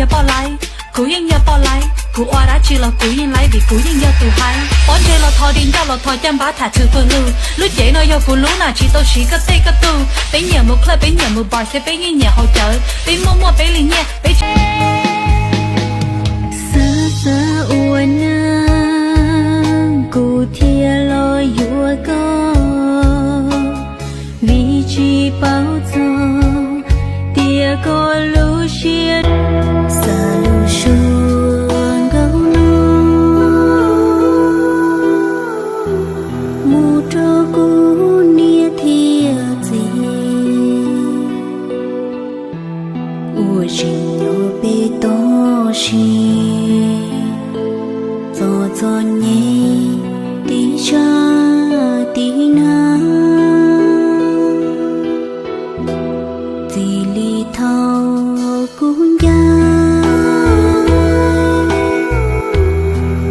nhớ bỏ lại cú yên nhớ bỏ lại cú oa đã chỉ là cú yên lại vì cú yên nhớ tụ hai bón chơi là thò điên cho là thò chăm bá thả trừ phương lưu lúc dậy nói do cú lú nào chỉ tôi chỉ có tê có tu bé nhớ một club bé nhớ một bar sẽ bé nhớ hỗ trợ bé mua bé liền nhé bé sa uốn cú thia lo yua co vì chỉ bao giờ tia có lũ chia sa lũ xuống gấu mu trâu cú nia thia gì ua trình nhỏ bê to xì cho nhẹ tí cha tí na tí li thao cũng ya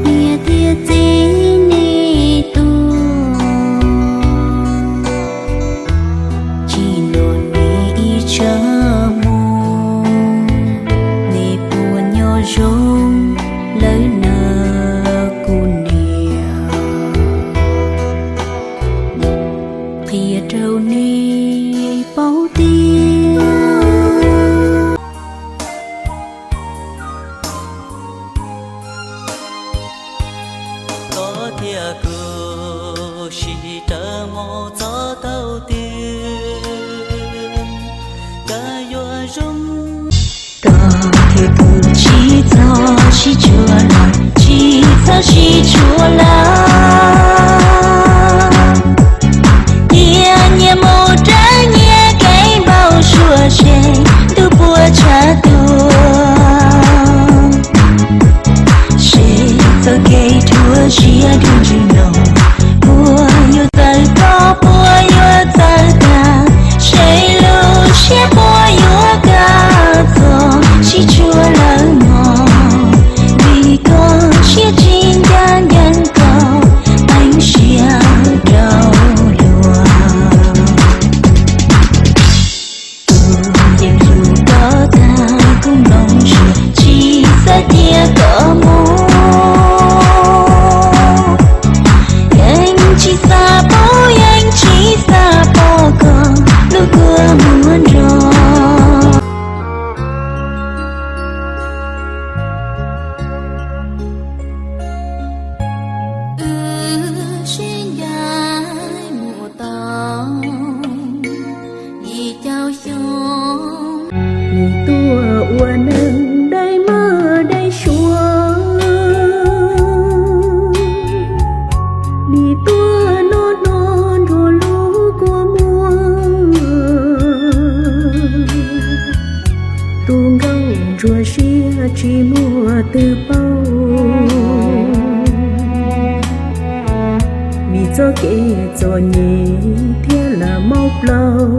nia thiệt gì nè tu chỉ nôn mi cha mù nè buồn nhỏ rong lời trâu ni bao tiêu có thia cờ chỉ chờ mò gió tàu tiền cả yêu rung có thể cùng chỉ cho chỉ chua là chỉ cho chỉ chua là nhẹ màu trái nhẹ cái bao xua chê tu bùa cha tu chê tơ cây thua chia đường chữ nồng bùa yêu tơ có bùa yêu tơ ca chê lu chê bùa yêu ca to chỉ chua lỡ mò vì có chia chín gan nhân cầu anh chia đầu tia cỡ mũ anh chỉ xa bố anh chỉ xa bố còn lúc cưa muốn rồi xin dài mùa tao vì chào xuống tua uốn đây mơ đây xuống đi tua non non rồi lú của mùa tuồng gấu rùa xia chỉ mùa từ bao vì cho kể cho nhẹ thế là mốc lâu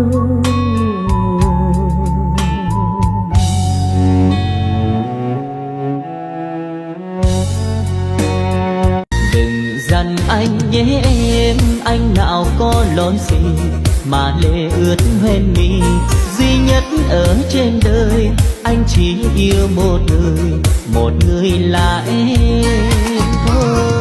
dặn anh nhé em anh nào có lỗi gì mà lệ ướt hoen mi duy nhất ở trên đời anh chỉ yêu một người là em thôi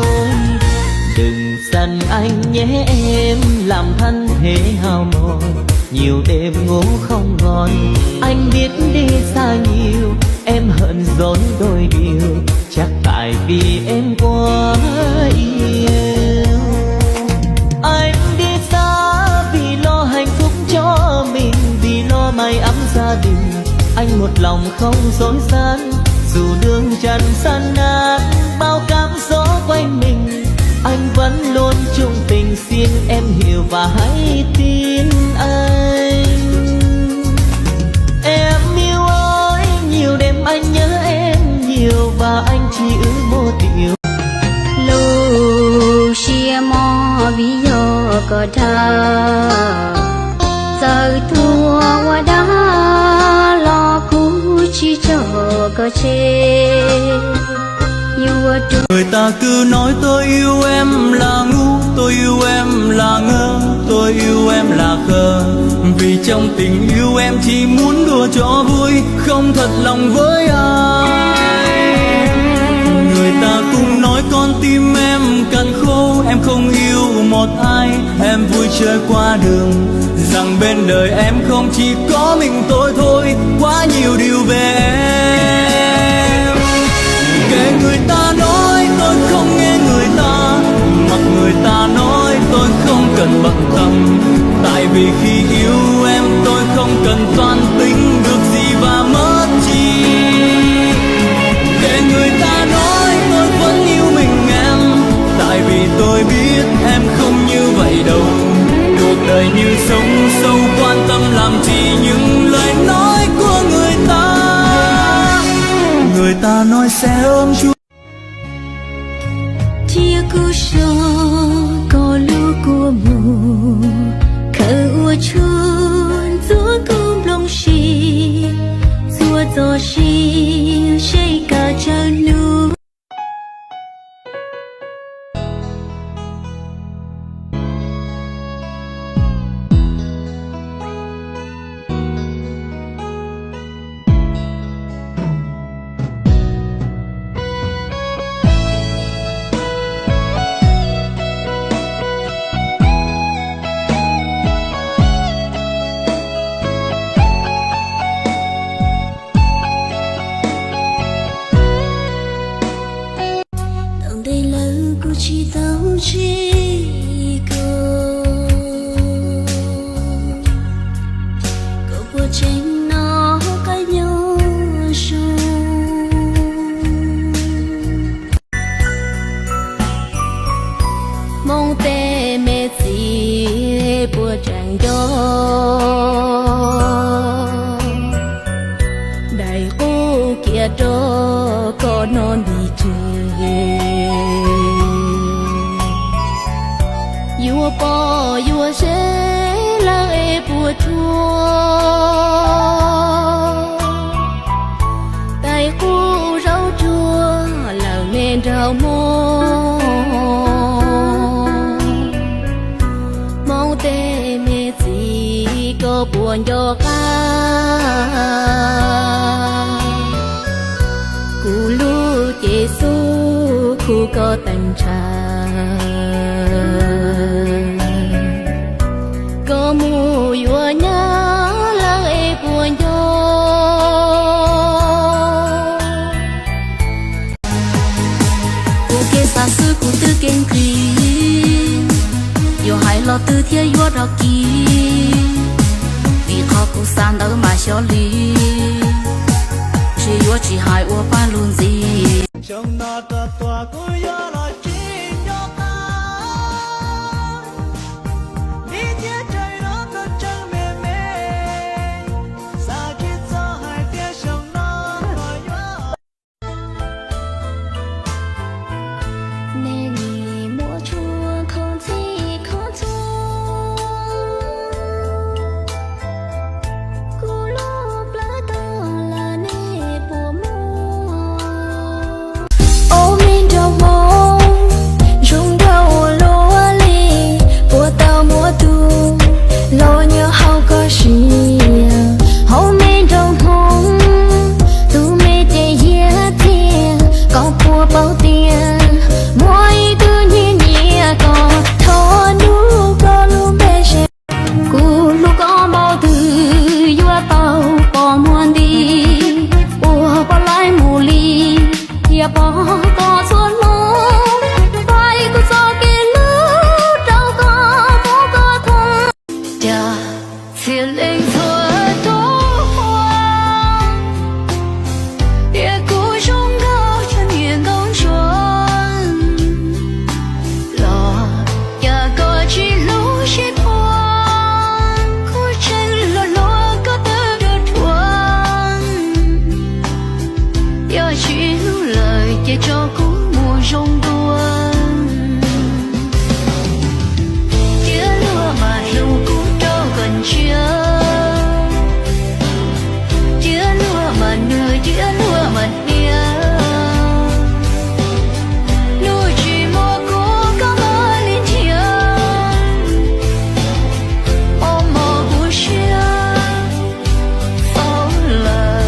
đừng dặn anh nhé em làm thân thế hao mòn nhiều đêm ngủ không ngon anh biết đi xa nhiều em hận dối đôi điều chắc tại vì em quá yêu anh đi xa vì lo hạnh phúc cho mình vì lo mái ấm gia đình anh một lòng không dối gian dù đường trần gian nan bao cám dỗ quanh mình anh vẫn luôn chung tình xin em hiểu và hãy tin anh em yêu ơi nhiều đêm anh nhớ em nhiều và anh chỉ ước một điều lù xia mò vì do có thơ giờ thua qua đó lo cú chỉ cho có chê người ta cứ nói tôi yêu em là ngu tôi yêu em là ngơ tôi yêu em là khờ vì trong tình yêu em chỉ muốn đùa cho vui không thật lòng với ai tim em cằn khô, em không yêu một ai. Em vui chơi qua đường, rằng bên đời em không chỉ có mình tôi thôi. Quá nhiều điều về em, kể người ta nói tôi không nghe người ta, mặc người ta nói tôi không cần bận tâm. Tại vì khi yêu em tôi không cần toan tính được gì và mất chi. Để người ta nói tôi vẫn yêu mình em, tại vì tôi biết em không như vậy đâu. Cuộc đời như sống sâu, quan tâm làm gì những lời nói của người ta. Người ta nói sẽ ôm Chúa. Chia cu sơ có lu của mù khờ ua chuồn chúa cung long xì chúa gió xì xây cả chân nu. Chỉ tao chỉ có cuộc tranh nó cãi nhau rồi. Mong tê mẹ gì bùa tranh đó đại cô kia đó có non đi chơi. Yua po yua sẽ là e bùa chua tay khu rau chua là men rau mò mong tê mẹ gì có buồn cho ca cụ lu chế su khu có tình trà có mùi vua nhá là e buồn cho cô kê xa xứ cô tư kênh kỳ yo hai lo tư thiên yo đọc kỳ vì khó cô san đâu mà xóa lý chỉ yo chỉ hai ô ba luôn gì trong đó ta tòa cô yo lo chỉ yo ta đi chia trời đó có trăng mê mê xa chết cho hai tia trong nó hỏi yo nên nhì mùa chua không gì khó chua cô lúc lá to là nê bùa mùa ô mình đâu mong rung đầu lúa li bùa tao mùa tu lo nhớ hao có gì hậu mình đâu mong tu mê để dễ tiền có bùa bao tiền mỗi tư nhiên nhẹ có thọ nu có lu mê sẽ cu lu có bao từ vua tàu có muôn đi bùa bao lại mù ly ya bỏ có xuân mơ vai của gió kia lướt đâu có mũ có thong cha thiên linh thua tố hoa địa cũ trong cao chân hiền công chuan lò ya có chỉ lũ chỉ khoan khu chân lò lò có tơ được thuan ya chỉ lưu lời để cho cũ mùa rong đuôn chia lúa mà lưu cũng đâu gần chia lúa mà nơi chia lúa mà nia nuôi chỉ mua cũ có mơ lên thiên ôm mơ buổi chia pháo lời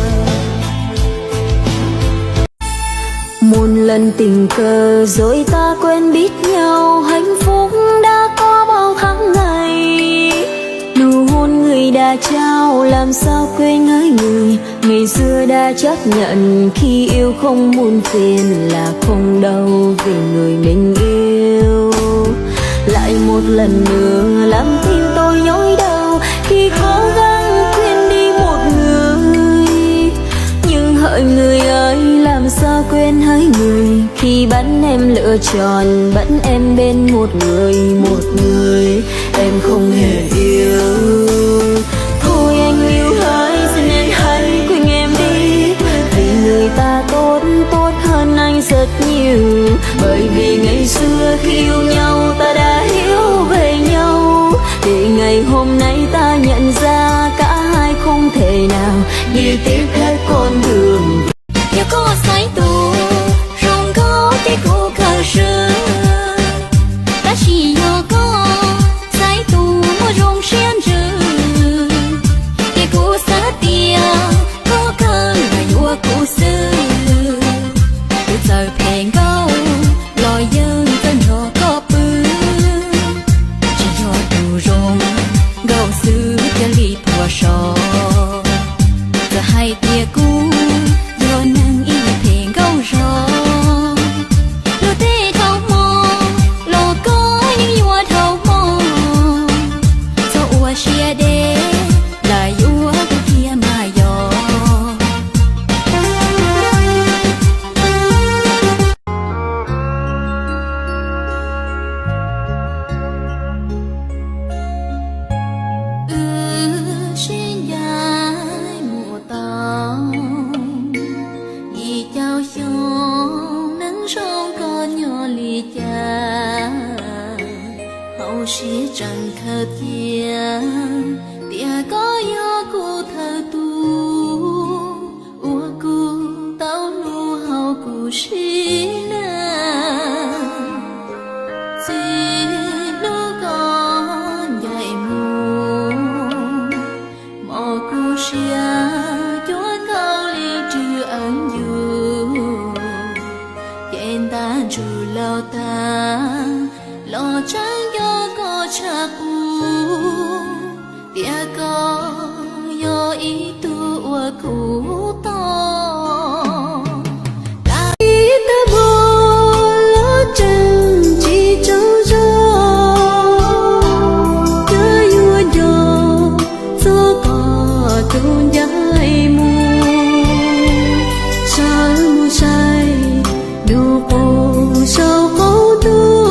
Một lần tình cờ rồi ta quen biết nhau, hạnh phúc đã có bao tháng ngày. Nụ hôn người đã trao làm sao quên ngỡ người, ngày xưa đã chấp nhận khi yêu không muôn phiền là không đau vì người mình yêu. Lại một lần nữa làm tim tôi nhói đau khi cố gắng quên đi một người, nhưng hỡi người ơi làm sao quên hỡi người, khi bắt em lựa chọn bắt em bên một người em không hề yêu. Thôi anh yêu hỡi xin anh hãy quên em đi, vì người ta tốt hơn anh rất nhiều. Bởi vì ngày xưa khi yêu nhau ta đã hiểu về nhau, để ngày hôm nay ta nhận ra cả hai không thể nào đi tiếp hết con đường. Yêu có sai tu, không có cái cô khờ sơ. Ta chỉ yêu có sai tu một rong xiên rư. Cái cô xa tia, có cơ là yêu cô sư. Từ giờ phèn câu, lo dân dân rõ có bư. Chỉ cho tù rong, gạo sư cho lì thua sò. Giờ hai tia cũ do nâng y phèn gấu rò. Lô tê thâu mò, lô có những nhua thâu mò. Cho ua xia đê, là ua của kia mà dò. Xin dài mùa tao, vì cháu xong nắng sâu con nhỏ lì cha. Hậu sĩ chẳng khờ tia có gió cô thơ tu. Ua cô tao lu hậu cô sĩ na. Chỉ lúc con dạy mù mò cô xia chúa cao li trừ ẩn dù. Hẹn ta trừ lao ta lo trắng do có cha cu. Tia có do ý tu ua cụ to. Ta vô lỡ chân chỉ trâu gió, chớ vua gió gió có tuôn dài mù. Sao mu say đủ cô sao có tu.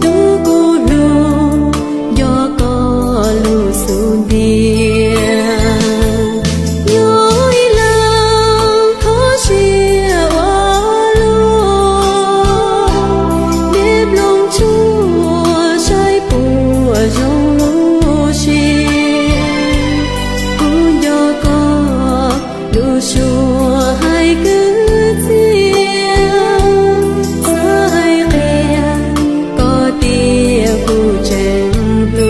Tu cô lu gió có lu xuống bia. Nhói lòng khó xia hoa lu. Đêm lòng chua say bùa trong lu xia. Cô gió có lu xua hay cứ riêng. Sai khe có tia cô chèn lu.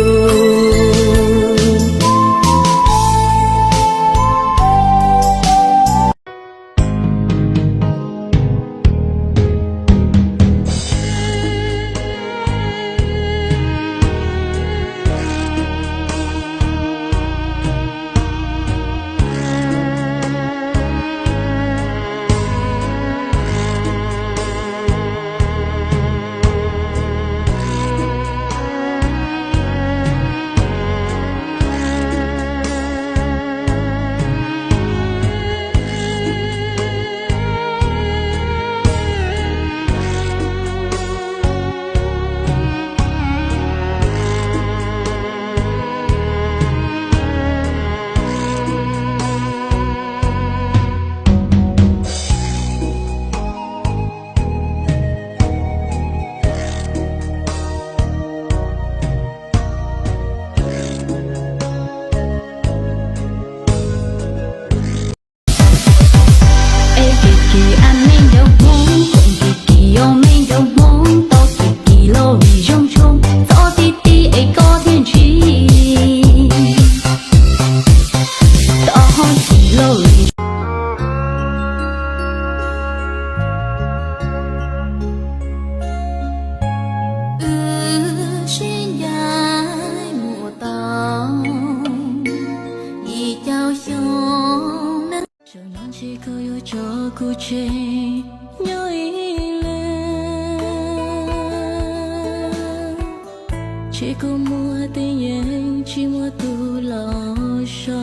chỉ có yêu cho cô chê nhớ ý lên chỉ có mua tình yên chỉ mua tu lo cho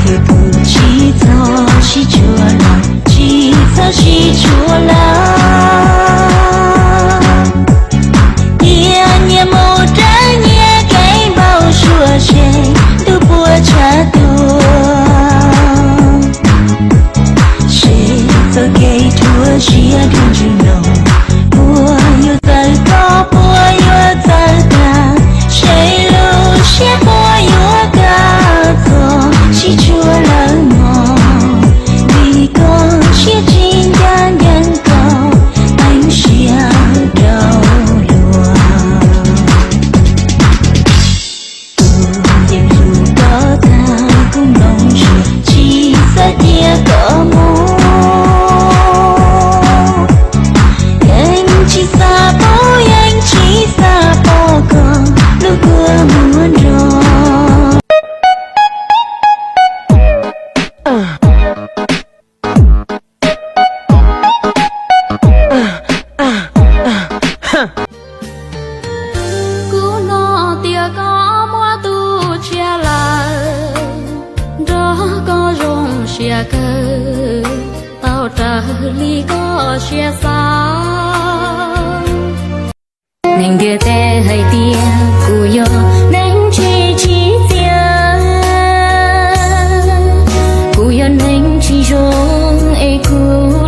thì cũng chỉ cho chỉ chua là chỉ cho chỉ chua là nhẹ nhẹ màu trắng nhẹ cái bao chua chê tu bùa cha tu chê cho cái chua chỉ ở đường chữ nồng bùa yêu tới có bùa yêu tới ta chê lu chê bùa yêu cả to chỉ chua là mong vì con chỉ chính gian nhân cầu anh chia đầu lùa tìm dù có ta cũng lòng chỉ ra tia có mù anh chỉ xa bố anh chỉ xa bố con lúc vừa muốn rồi cú nó tia có mua tu chia là đó có rong chia cơ tao trả ly có chia xa mình tia tê hay tia cú yo đánh chi tia cú yo đánh chi rong ai cú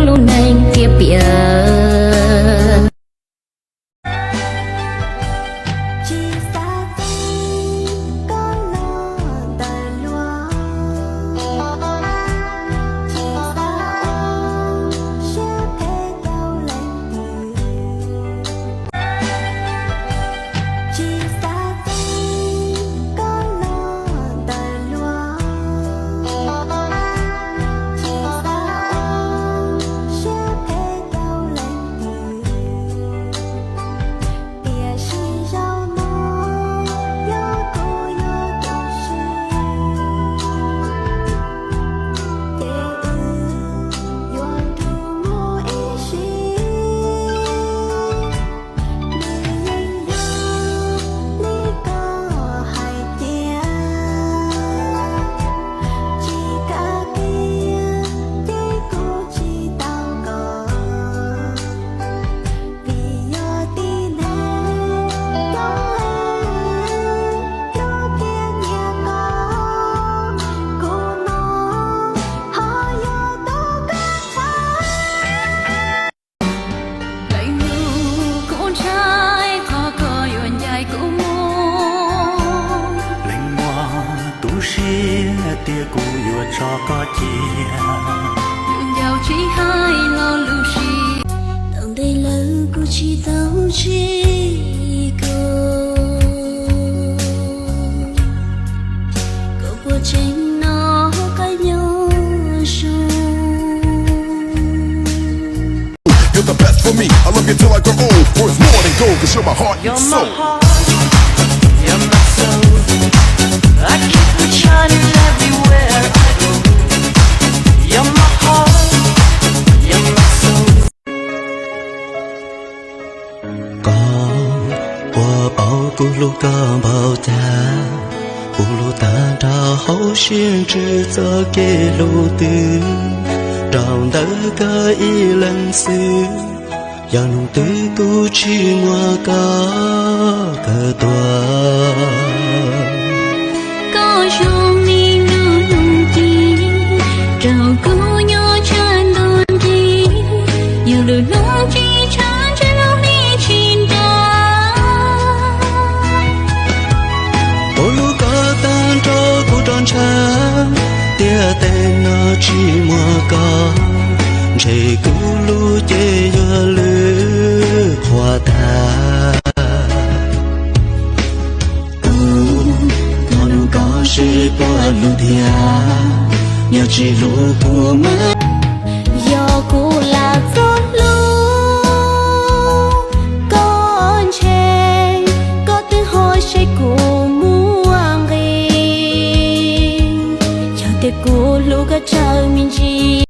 luôn đánh tia bia tia cú yêu cho có chia đường giàu chỉ hai lo lưu chi tầng đây là cô chỉ tao chỉ cô buồn trên nó cái nhau You're the best for me, I love you till I grow old. Worth more than gold, cause you're my heart and soul. You're my soul. I keep it shining everywhere I go. You're my heart, you're my soul. Có bao cú lu có bao ta, cú lu ta đã hậu xuyên trừ cho kê lu tư, trong đời có ý lần xưa. Yang nung tư cú chi mua cơ tòa. có trong mi nu nung chi trao cô nhớ chân đồn chi yêu lưu nung chi chân chân lúc đi chín ta Ô lu có tan cho cú tròn trắng tia tên nó chi mua chế cú lu chế yo lư hoa ta. Con có sẽ bỏ lu thia nhớ chỉ lu của má. do cô là gió lu con chê có từ hồi sẽ cô muang ghi cho cô lúc chờ mình chỉ